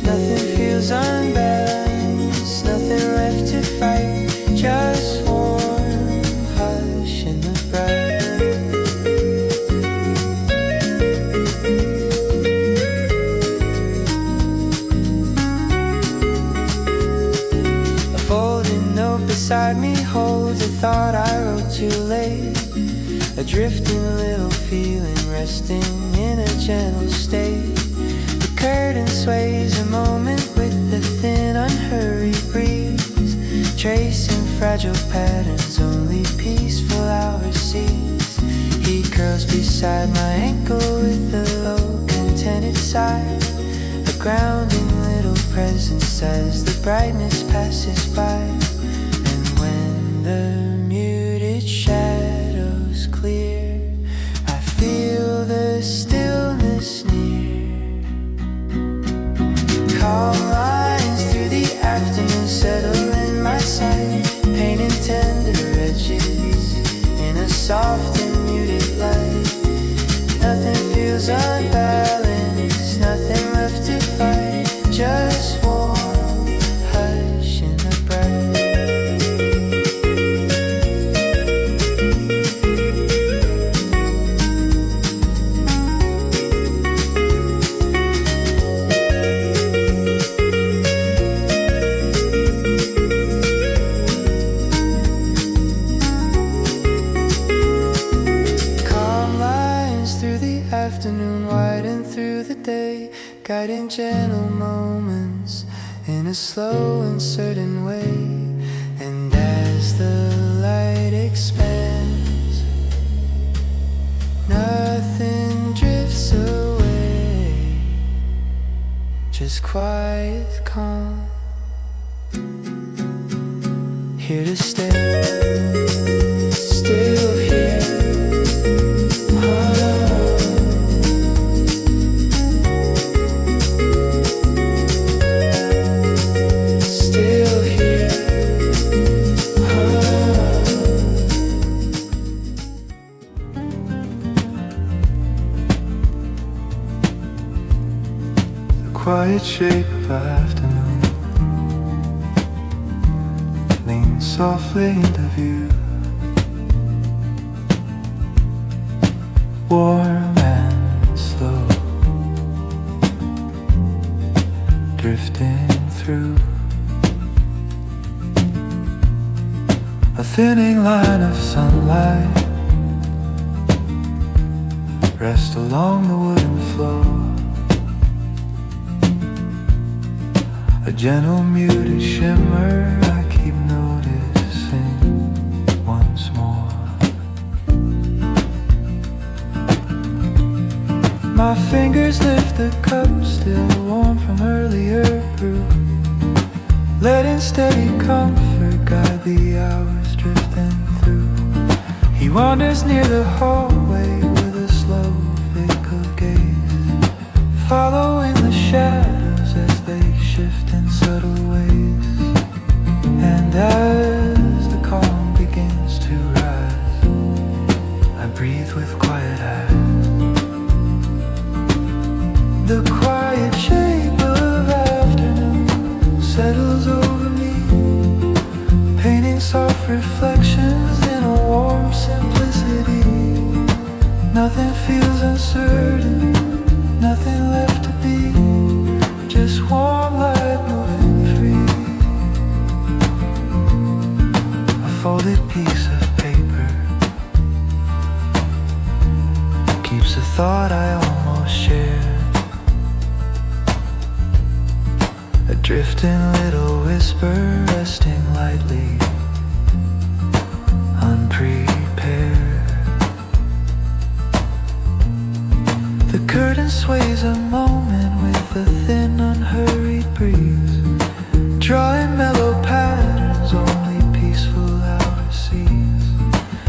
Nothing feels unbalanced, nothing left to fight, just warm hush in the bright. A folded note beside me holds a thought I wrote too late, a drifting little feeling resting in a gentle state. The curtain sways a moment with a thin unhurried breeze, tracing fragile patterns only peaceful hours sees. He curls beside my ankle with a low contented sigh, a grounding little presence as the brightness passes by. And when the muted shadows clear, I feel the stillness near. Calm a slow, uncertain way. And as the light expands, nothing drifts away, just quiet, calm, here to stay, still here. Quiet shape of afternoon leans softly into view, warm and slow, drifting through a thinning line of sunlight, rest along the wooden floor. A gentle muted shimmer I keep noticing once more. My fingers lift the cup still warm from earlier brew, letting steady comfort guide the hours drifting through. He wanders near the hallway with a slow fickle gaze, following the shadows as they shift in subtle ways. And as the calm begins to rise, I breathe with quiet eyes. The quiet shape of afternoon settles over me, painting soft reflections in a warm simplicity. Nothing feels uncertain, nothing left to be, just warm light moving free. A folded piece of paper keeps a thought I almost shared, a drifting little whisper resting lightly, unprepared. The curtain sways a moment with a thin unhurried breeze, drawing mellow patterns only peaceful hours sees.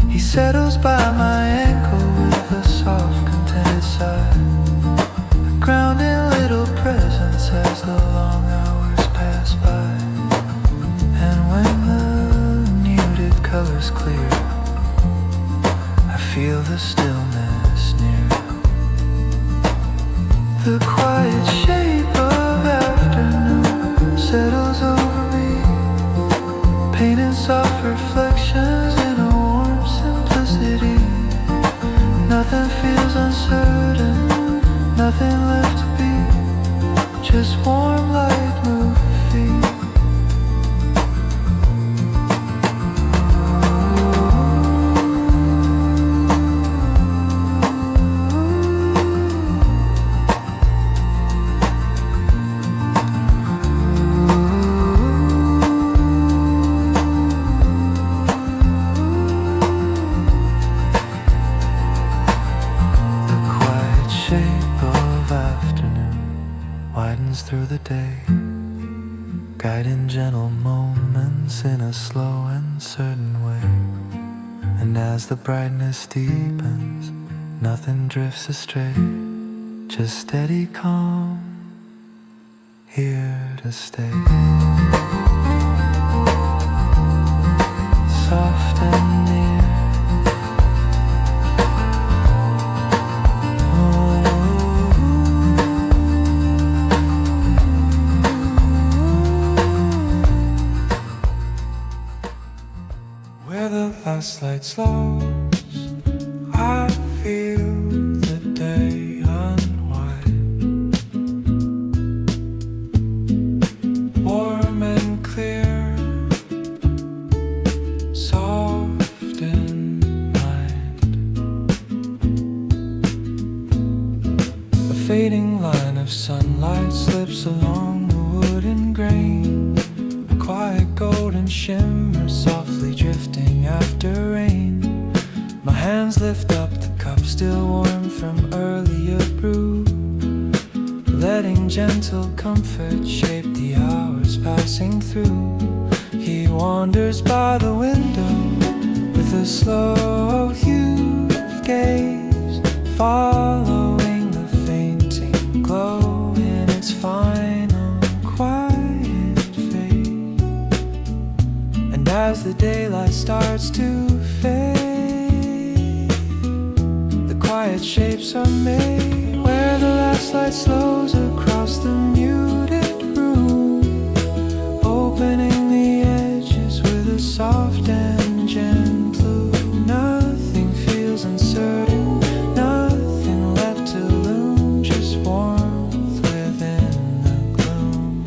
He settles by my ankle with a soft contented sigh, a grounding little presence as the long hours pass by. And when the muted colors clear, I feel the stillness near. The quiet shape of afternoon settles over me, painting soft reflections in a warm simplicity. Nothing feels uncertain, nothing left to be, just warm light move feet. Through the day, guiding gentle moments in a slow and certain way. And as the brightness deepens, nothing drifts astray, just steady calm, here to stay. Soft and near, last light's lost, I feel the day unwind, warm and clear, soft in mind. A fading line of sunlight slips along the wooden grain, golden shimmer softly drifting after rain. My hands lift up the cup still warm from earlier brew, letting gentle comfort shape the hours passing through. He wanders by the window with a slow hue of gaze, following the fainting glow in its final quiet fade. And as the daylight starts to fade, the quiet shapes are made where the last light slows across the muted room, opening the edges with a soft and gentle. Nothing feels uncertain, nothing left to loom, just warmth within the gloom.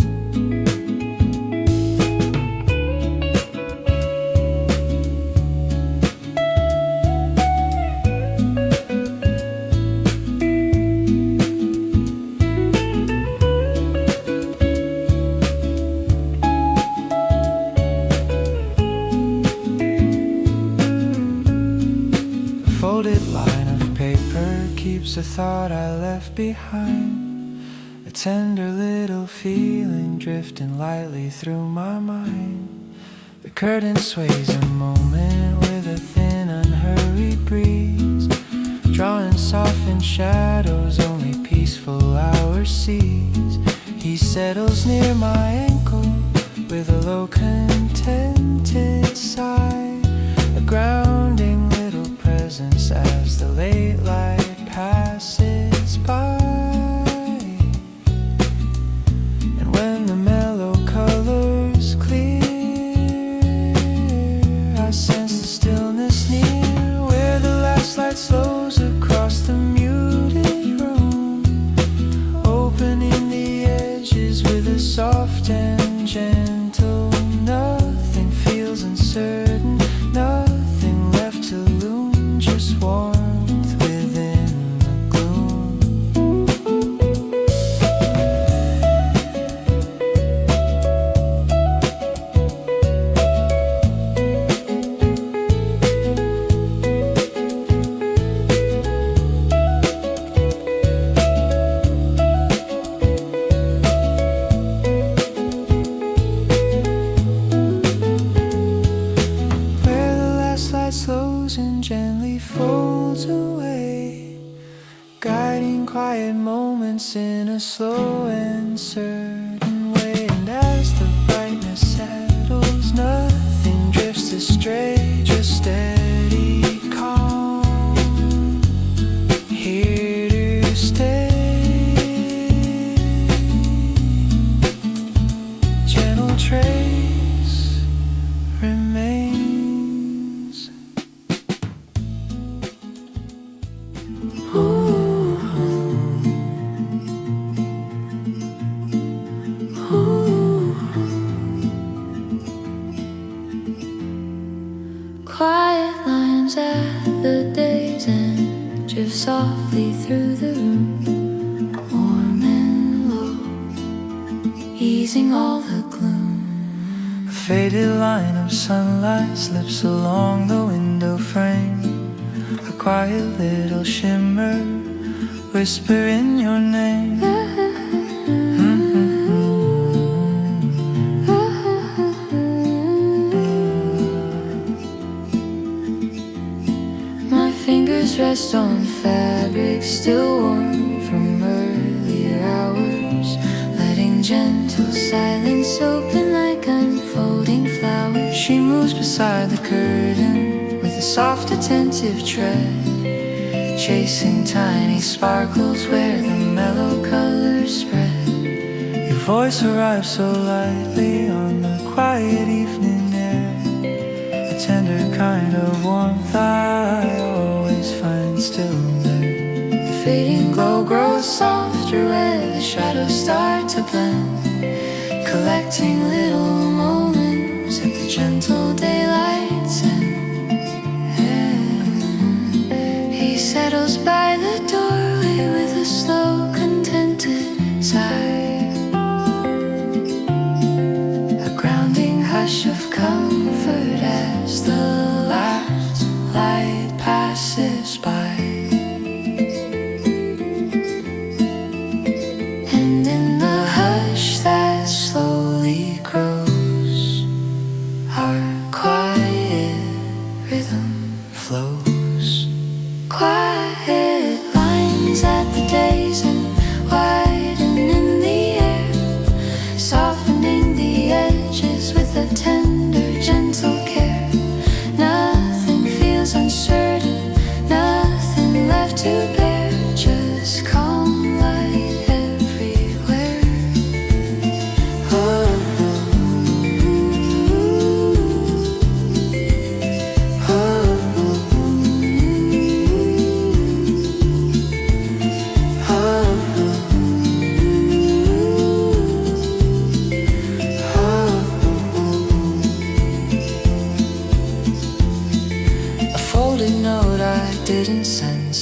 A folded line of paper keeps a thought I left behind, a tender little feeling drifting lightly through my mind. The curtain sways a moment with a thin unhurried breeze, drawing softened shadows only peaceful hours sees. He settles near my ankle with a low contented sigh, a grounding little presence as the late light passes by. And when the mellow colors clear, I sense the stillness near, where the last light slows across the muted room, opening the edges with a soft and gentle. Nothing feels uncertain, nothing left to loom, just warmth within the gloom. Where the last light slows and gently folds away, guiding quiet moments in a slow and certain way. And as the brightness settles, nothing drifts astray, just steady calm, here to stay. Gentle trace remains. Ooh. Ooh. Quiet lines at the day's end drift softly through the room, warm and low, easing all the gloom. A faded line of sunlight slips along the window frame, a quiet little shimmer whispering your name. My fingers rest on fabric still warm from earlier hours, letting gentle silence open like unfolding flowers. She moves beside the curtain with a soft attentive tread, chasing tiny sparkles where the mellow colors spread. Your voice arrives so lightly on the quiet evening air, a tender kind of warmth I always find still there. The fading glow grows softer where the shadows start to blend, collecting little moments at the gentle daylight's end. He settles by the doorway with a slow, contented sigh, a grounding hush of color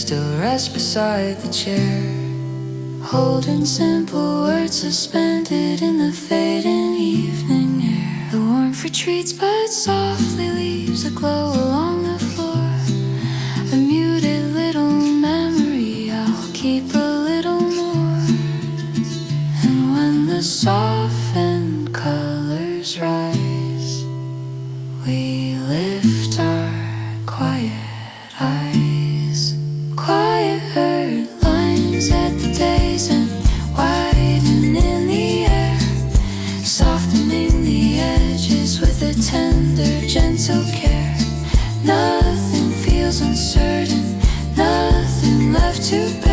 still rest beside the chair, holding simple words suspended in the fading evening air. The warmth retreats but softly leaves a glow along the floor, a muted little memory I'll keep a little more. And when the softened colors rise, we lift our quiet eyes. Quiet lines at the days and widen in the air, softening the edges with a tender, gentle care. Nothing feels uncertain, nothing left to